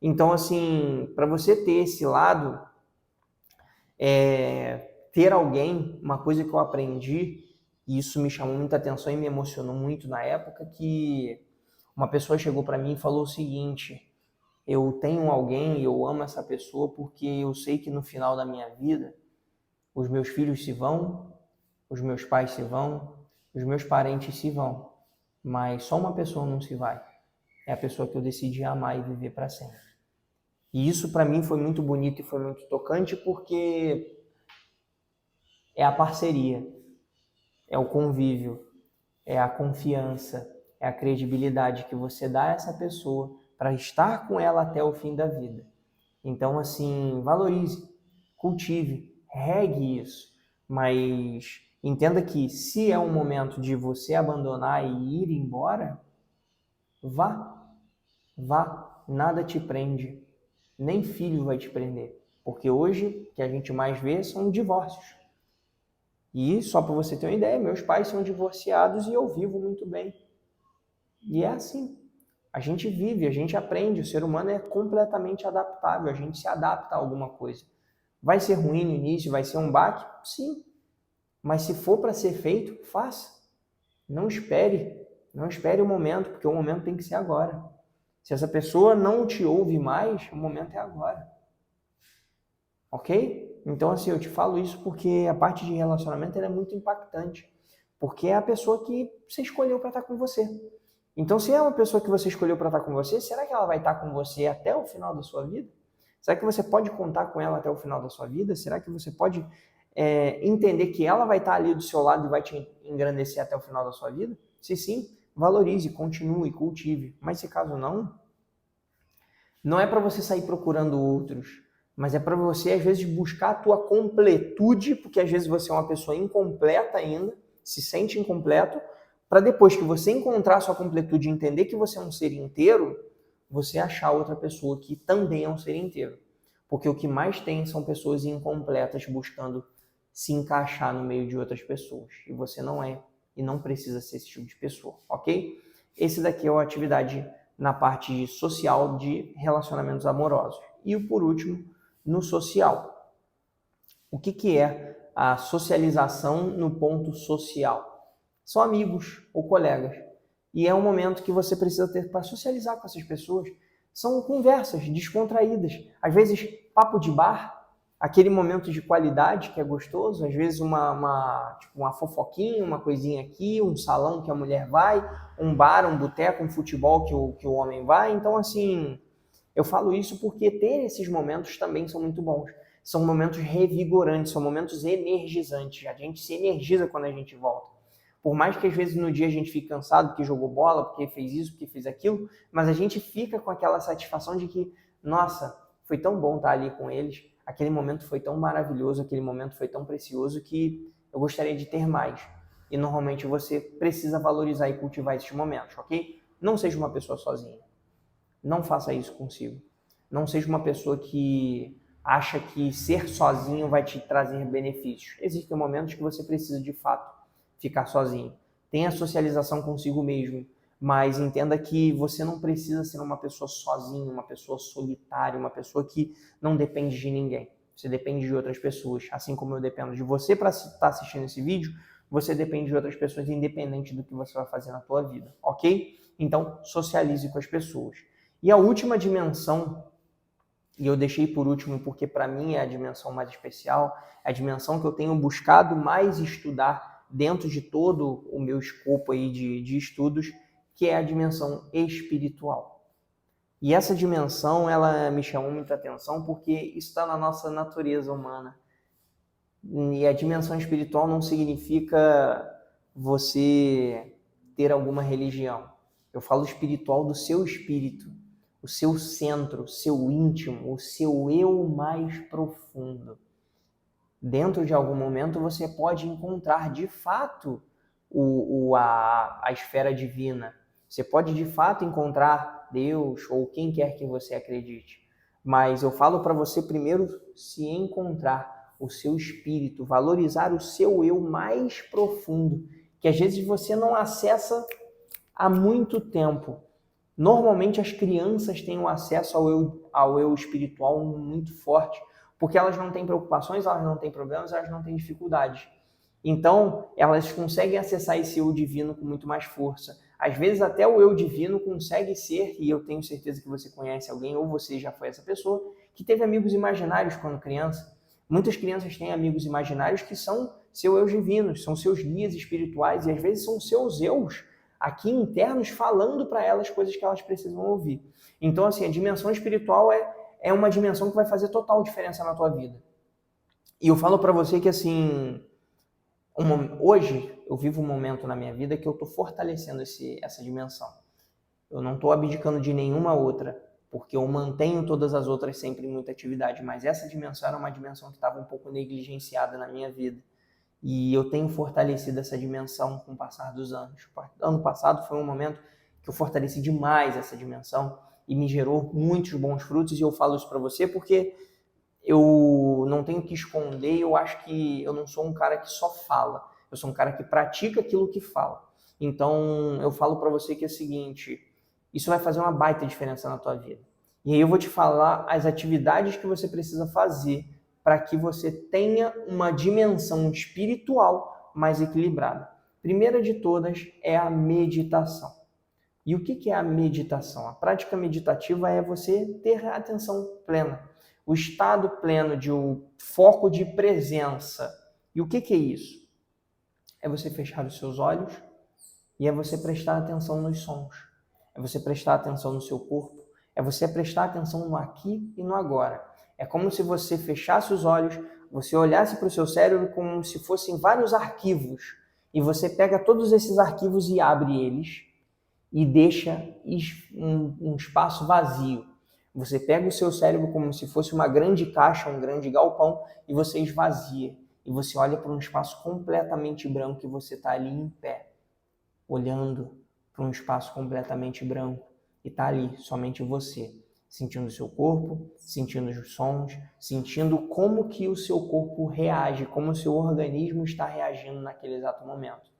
Então, assim, para você ter esse lado, ter alguém, uma coisa que eu aprendi, e isso me chamou muita atenção e me emocionou muito na época, que uma pessoa chegou para mim e falou o seguinte: eu tenho alguém e eu amo essa pessoa porque eu sei que no final da minha vida os meus filhos se vão, os meus pais se vão, os meus parentes se vão, mas só uma pessoa não se vai. É a pessoa que eu decidi amar e viver para sempre. E isso para mim foi muito bonito e foi muito tocante porque é a parceria, é o convívio, é a confiança, é a credibilidade que você dá a essa pessoa para estar com ela até o fim da vida. Então, assim, valorize, cultive, regue isso, mas entenda que se é um momento de você abandonar e ir embora, vá, nada te prende. nem filho vai te prender. Porque hoje, o que a gente mais vê são divórcios. E só para você ter uma ideia, meus pais são divorciados e eu vivo muito bem. E é assim. A gente vive, a gente aprende, o ser humano é completamente adaptável, a gente se adapta a alguma coisa. Vai ser ruim no início, vai ser um baque? Sim. Mas se for para ser feito, faça. Não espere. Não espere o momento, porque o momento tem que ser agora. Se essa pessoa não te ouve mais, o momento é agora. Ok? Então, assim, eu te falo isso porque a parte de relacionamento ela é muito impactante. Porque é a pessoa que você escolheu para estar com você. Então, se é uma pessoa que você escolheu para estar com você, será que ela vai estar com você até o final da sua vida? Será que você pode contar com ela até o final da sua vida? Será que você pode entender que ela vai estar ali do seu lado e vai te engrandecer até o final da sua vida? Se sim, valorize, continue, cultive. Mas se caso não, não é para você sair procurando outros, mas é para você, às vezes, buscar a tua completude, porque às vezes você é uma pessoa incompleta ainda, se sente incompleto, para depois que você encontrar a sua completude e entender que você é um ser inteiro, você achar outra pessoa que também é um ser inteiro. Porque o que mais tem são pessoas incompletas buscando se encaixar no meio de outras pessoas. E você não é e não precisa ser esse tipo de pessoa, ok? Esse daqui é a atividade na parte social de relacionamentos amorosos. E por último, no social. O que é a socialização no ponto social? São amigos ou colegas. E é um momento que você precisa ter para socializar com essas pessoas. São conversas descontraídas. Às vezes, papo de bar, aquele momento de qualidade que é gostoso. Às vezes, uma fofoquinha, uma coisinha aqui, um salão que a mulher vai, um bar, um boteco, um futebol que o homem vai. Então, assim, eu falo isso porque ter esses momentos também são muito bons. São momentos revigorantes, são momentos energizantes. A gente se energiza quando a gente volta. Por mais que às vezes no dia a gente fique cansado porque jogou bola, porque fez isso, porque fez aquilo, mas a gente fica com aquela satisfação de que, nossa, foi tão bom estar ali com eles, aquele momento foi tão maravilhoso, aquele momento foi tão precioso que eu gostaria de ter mais. E normalmente você precisa valorizar e cultivar esses momentos, ok? Não seja uma pessoa sozinha. Não faça isso consigo. Não seja uma pessoa que acha que ser sozinho vai te trazer benefícios. Existem momentos que você precisa de fato ficar sozinho. Tenha socialização consigo mesmo, mas entenda que você não precisa ser uma pessoa sozinha, uma pessoa solitária, uma pessoa que não depende de ninguém. Você depende de outras pessoas, assim como eu dependo de você para estar assistindo esse vídeo, você depende de outras pessoas independente do que você vai fazer na tua vida, ok? Então, socialize com as pessoas. E a última dimensão, e eu deixei por último porque para mim é a dimensão mais especial, é a dimensão que eu tenho buscado mais estudar dentro de todo o meu escopo aí de estudos, que é a dimensão espiritual. E essa dimensão, ela me chamou muita atenção porque está na nossa natureza humana. E a dimensão espiritual não significa você ter alguma religião. Eu falo espiritual do seu espírito, o seu centro, o seu íntimo, o seu eu mais profundo. Dentro de algum momento você pode encontrar de fato a esfera divina. Você pode de fato encontrar Deus ou quem quer que você acredite. Mas eu falo para você primeiro se encontrar o seu espírito, valorizar o seu eu mais profundo, que às vezes você não acessa há muito tempo. Normalmente as crianças têm um acesso ao eu espiritual muito forte, porque elas não têm preocupações, elas não têm problemas, elas não têm dificuldades. Então, elas conseguem acessar esse eu divino com muito mais força. Às vezes até o eu divino consegue ser, e eu tenho certeza que você conhece alguém, ou você já foi essa pessoa, que teve amigos imaginários quando criança. Muitas crianças têm amigos imaginários que são seus eus divinos, são seus guias espirituais, e às vezes são seus eus aqui internos falando para elas coisas que elas precisam ouvir. Então, assim, a dimensão espiritual é uma dimensão que vai fazer total diferença na tua vida. E eu falo para você que, assim, hoje eu vivo um momento na minha vida que eu estou fortalecendo essa dimensão. Eu não estou abdicando de nenhuma outra, porque eu mantenho todas as outras sempre em muita atividade, mas essa dimensão era uma dimensão que estava um pouco negligenciada na minha vida. E eu tenho fortalecido essa dimensão com o passar dos anos. Ano passado foi um momento que eu fortaleci demais essa dimensão e me gerou muitos bons frutos, e eu falo isso para você porque eu não tenho que esconder, eu acho que eu não sou um cara que só fala, eu sou um cara que pratica aquilo que fala. Então, eu falo para você que é o seguinte, isso vai fazer uma baita diferença na tua vida. E aí eu vou te falar as atividades que você precisa fazer para que você tenha uma dimensão espiritual mais equilibrada. Primeira de todas é a meditação. E o que é a meditação? A prática meditativa é você ter a atenção plena, o estado pleno de um foco de presença. E o que é isso? É você fechar os seus olhos e é você prestar atenção nos sons. É você prestar atenção no seu corpo. É você prestar atenção no aqui e no agora. É como se você fechasse os olhos, você olhasse para o seu cérebro como se fossem vários arquivos. E você pega todos esses arquivos e abre eles e deixa um espaço vazio. Você pega o seu cérebro como se fosse uma grande caixa, um grande galpão, e você esvazia. E você olha para um espaço completamente branco e você está ali em pé, olhando para um espaço completamente branco. E está ali, somente você, sentindo o seu corpo, sentindo os sons, sentindo como que o seu corpo reage, como o seu organismo está reagindo naquele exato momento.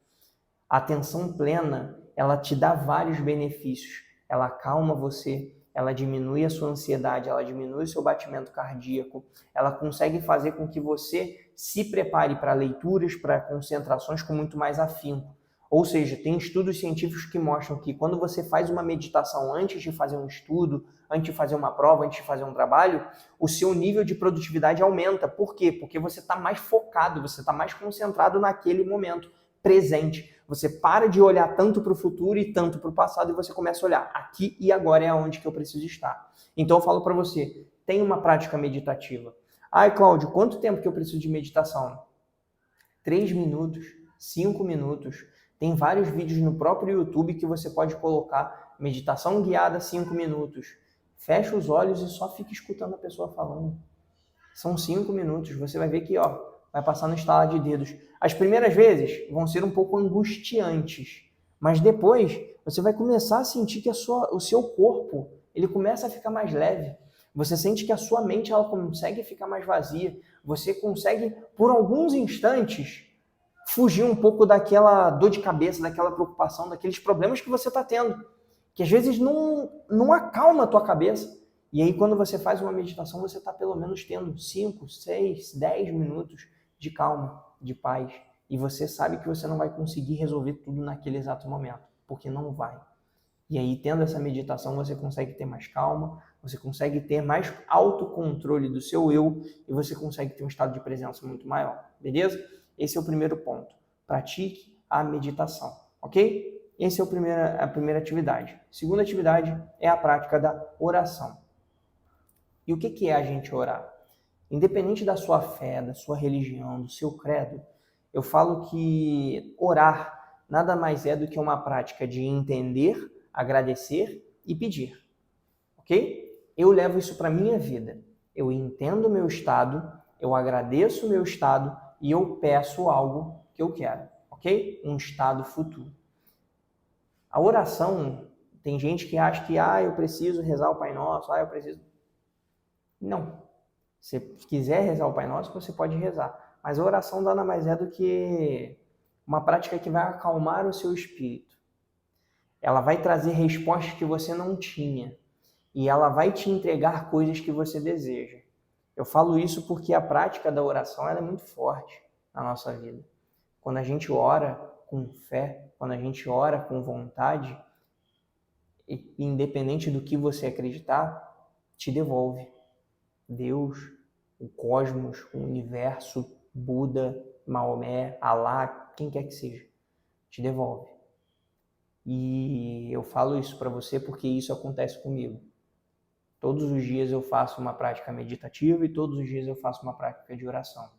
A atenção plena, ela te dá vários benefícios. Ela acalma você, ela diminui a sua ansiedade, ela diminui o seu batimento cardíaco, ela consegue fazer com que você se prepare para leituras, para concentrações com muito mais afinco. Ou seja, tem estudos científicos que mostram que quando você faz uma meditação antes de fazer um estudo, antes de fazer uma prova, antes de fazer um trabalho, o seu nível de produtividade aumenta. Por quê? Porque você está mais focado, você está mais concentrado naquele momento presente. Você para de olhar tanto para o futuro e tanto para o passado e você começa a olhar aqui e agora é onde que eu preciso estar. Então eu falo para você, tem uma prática meditativa. Ai, Cláudio, quanto tempo que eu preciso de meditação? 3 minutos, 5 minutos. Tem vários vídeos no próprio YouTube que você pode colocar meditação guiada 5 minutos. Fecha os olhos e só fica escutando a pessoa falando. São 5 minutos. Você vai ver que vai passar no estalar de dedos. As primeiras vezes vão ser um pouco angustiantes, mas depois você vai começar a sentir que o seu corpo ele começa a ficar mais leve. Você sente que a sua mente ela consegue ficar mais vazia. Você consegue, por alguns instantes, fugir um pouco daquela dor de cabeça, daquela preocupação, daqueles problemas que você está tendo, que às vezes não acalma a tua cabeça. E aí, quando você faz uma meditação, você está pelo menos tendo 5, 6, 10 minutos de calma, de paz. E você sabe que você não vai conseguir resolver tudo naquele exato momento, porque não vai. E aí, tendo essa meditação, você consegue ter mais calma, você consegue ter mais autocontrole do seu eu e você consegue ter um estado de presença muito maior, beleza? Esse é o primeiro ponto. Pratique a meditação, ok? Essa é a primeira atividade. Segunda atividade é a prática da oração. E o que é a gente orar? Independente da sua fé, da sua religião, do seu credo, eu falo que orar nada mais é do que uma prática de entender, agradecer e pedir, ok? Eu levo isso para a minha vida. Eu entendo o meu estado, eu agradeço o meu estado e eu peço algo que eu quero, ok? Um estado futuro. A oração, tem gente que acha que eu preciso rezar o Pai Nosso, eu preciso... Não. Se quiser rezar o Pai Nosso, você pode rezar. Mas a oração nada mais é do que uma prática que vai acalmar o seu espírito. Ela vai trazer respostas que você não tinha. E ela vai te entregar coisas que você deseja. Eu falo isso porque a prática da oração ela é muito forte na nossa vida. Quando a gente ora com fé, quando a gente ora com vontade, independente do que você acreditar, te devolve. Deus, o cosmos, o universo, Buda, Maomé, Alá, quem quer que seja, te devolve. E eu falo isso para você porque isso acontece comigo. Todos os dias eu faço uma prática meditativa e todos os dias eu faço uma prática de oração.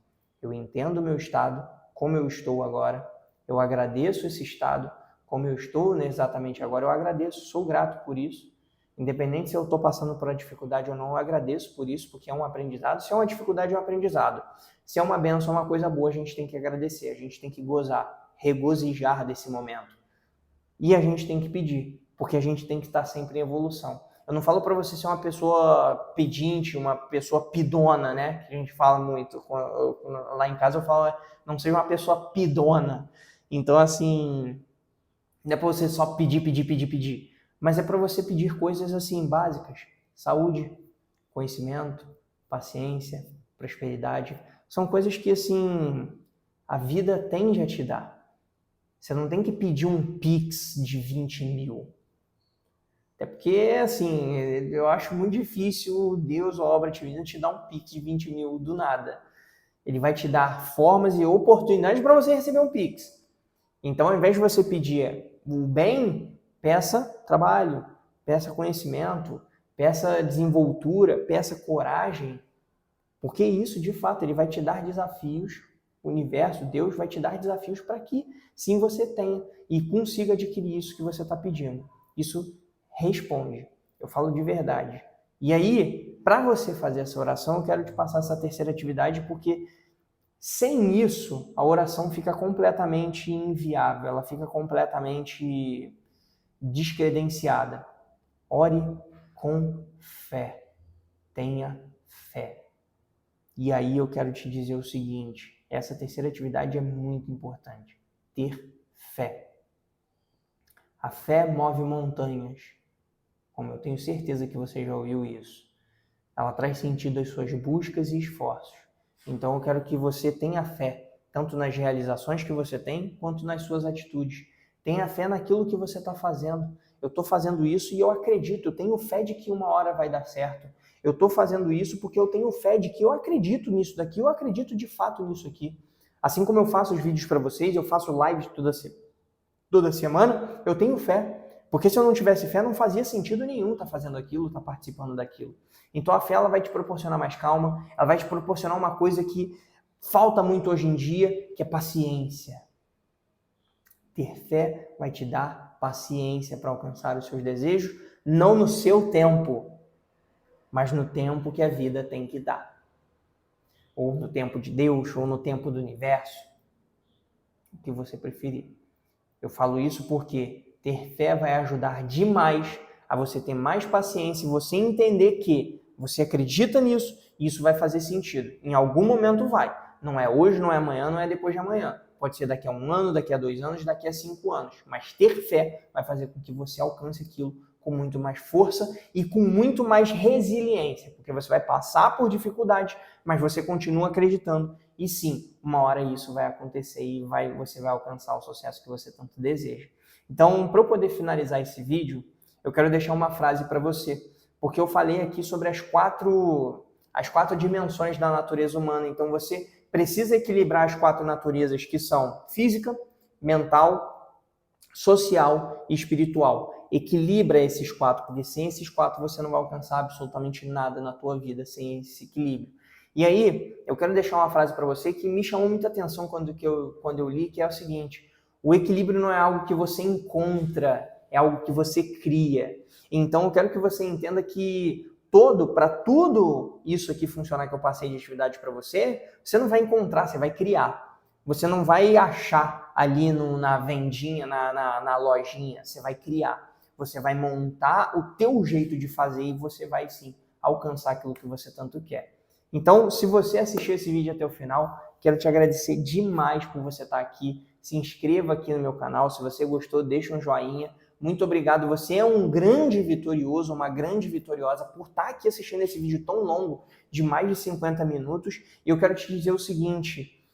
Eu entendo o meu estado, como eu estou agora, eu agradeço esse estado, como eu estou exatamente agora, eu agradeço, sou grato por isso. Independente se eu estou passando por uma dificuldade ou não, eu agradeço por isso, porque é um aprendizado. Se é uma dificuldade, é um aprendizado. Se é uma bênção, é uma coisa boa, a gente tem que agradecer, a gente tem que gozar, regozijar desse momento. E a gente tem que pedir, porque a gente tem que estar sempre em evolução. Eu não falo para você ser uma pessoa pedinte, uma pessoa pidona, né? Que a gente fala muito. Lá em casa eu falo, não seja uma pessoa pidona. Então, assim, não é para você só pedir, pedir, pedir, pedir. Mas é para você pedir coisas, assim, básicas. Saúde, conhecimento, paciência, prosperidade. São coisas que, assim, a vida tende a te dar. Você não tem que pedir um Pix de 20 mil. Até porque, assim, eu acho muito difícil Deus ou a obra divina te dar um Pix de 20 mil do nada. Ele vai te dar formas e oportunidades para você receber um Pix. Então, ao invés de você pedir o bem, peça trabalho, peça conhecimento, peça desenvoltura, peça coragem. Porque isso, de fato, ele vai te dar desafios. O universo, Deus, vai te dar desafios para que, sim, você tenha e consiga adquirir isso que você está pedindo. Isso responde. Eu falo de verdade. E aí, para você fazer essa oração, eu quero te passar essa terceira atividade, porque sem isso, a oração fica completamente inviável, ela fica completamente descredenciada. Ore com fé. Tenha fé. E aí eu quero te dizer o seguinte, essa terceira atividade é muito importante. Ter fé. A fé move montanhas. Como eu tenho certeza que você já ouviu isso. Ela traz sentido às suas buscas e esforços. Então eu quero que você tenha fé, tanto nas realizações que você tem, quanto nas suas atitudes. Tenha fé naquilo que você está fazendo. Eu estou fazendo isso e eu acredito, eu tenho fé de que uma hora vai dar certo. Eu estou fazendo isso porque eu tenho fé de que eu acredito nisso daqui, eu acredito de fato nisso aqui. Assim como eu faço os vídeos para vocês, eu faço lives toda semana, eu tenho fé. Porque se eu não tivesse fé, não fazia sentido nenhum estar fazendo aquilo, estar participando daquilo. Então a fé ela vai te proporcionar mais calma, ela vai te proporcionar uma coisa que falta muito hoje em dia, que é paciência. Ter fé vai te dar paciência para alcançar os seus desejos, não no seu tempo, mas no tempo que a vida tem que dar. Ou no tempo de Deus, ou no tempo do universo, o que você preferir. Eu falo isso porque ter fé vai ajudar demais a você ter mais paciência e você entender que você acredita nisso e isso vai fazer sentido. Em algum momento vai. Não é hoje, não é amanhã, não é depois de amanhã. Pode ser daqui a 1 ano, daqui a 2 anos, daqui a 5 anos. Mas ter fé vai fazer com que você alcance aquilo com muito mais força e com muito mais resiliência. Porque você vai passar por dificuldades, mas você continua acreditando. E sim, uma hora isso vai acontecer e você vai alcançar o sucesso que você tanto deseja. Então, para eu poder finalizar esse vídeo, eu quero deixar uma frase para você, porque eu falei aqui sobre as quatro dimensões da natureza humana. Então, você precisa equilibrar as 4 naturezas, que são física, mental, social e espiritual. Equilibra esses 4, porque sem esses 4 você não vai alcançar absolutamente nada na tua vida, sem esse equilíbrio. E aí, eu quero deixar uma frase para você que me chamou muita atenção quando eu li, que é o seguinte: o equilíbrio não é algo que você encontra, é algo que você cria. Então, eu quero que você entenda que para tudo isso aqui funcionar que eu passei de atividade para você, você não vai encontrar, você vai criar. Você não vai achar ali na vendinha, na lojinha, você vai criar. Você vai montar o teu jeito de fazer e você vai, sim, alcançar aquilo que você tanto quer. Então, se você assistiu esse vídeo até o final, quero te agradecer demais por você estar aqui. Se inscreva aqui no meu canal. Se você gostou, deixa um joinha. Muito obrigado. Você é um grande vitorioso, uma grande vitoriosa por estar aqui assistindo esse vídeo tão longo, de mais de 50 minutos. E eu quero te dizer o seguinte: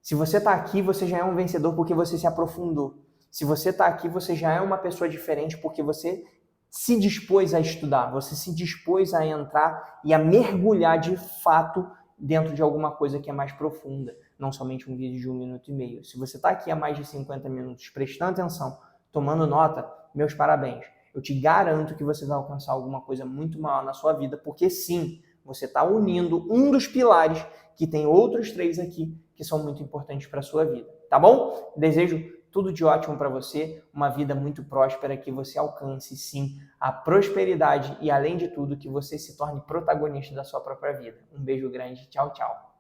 se você está aqui, você já é um vencedor porque você se aprofundou. Se você está aqui, você já é uma pessoa diferente porque você se dispôs a estudar, você se dispôs a entrar e a mergulhar de fato dentro de alguma coisa que é mais profunda, não somente um vídeo de 1 minuto e meio. Se você está aqui há mais de 50 minutos prestando atenção, tomando nota, meus parabéns. Eu te garanto que você vai alcançar alguma coisa muito maior na sua vida, porque sim, você está unindo um dos pilares que tem outros 3 aqui que são muito importantes para a sua vida, tá bom? Desejo tudo de ótimo para você, uma vida muito próspera, que você alcance, sim, a prosperidade e, além de tudo, que você se torne protagonista da sua própria vida. Um beijo grande, tchau, tchau.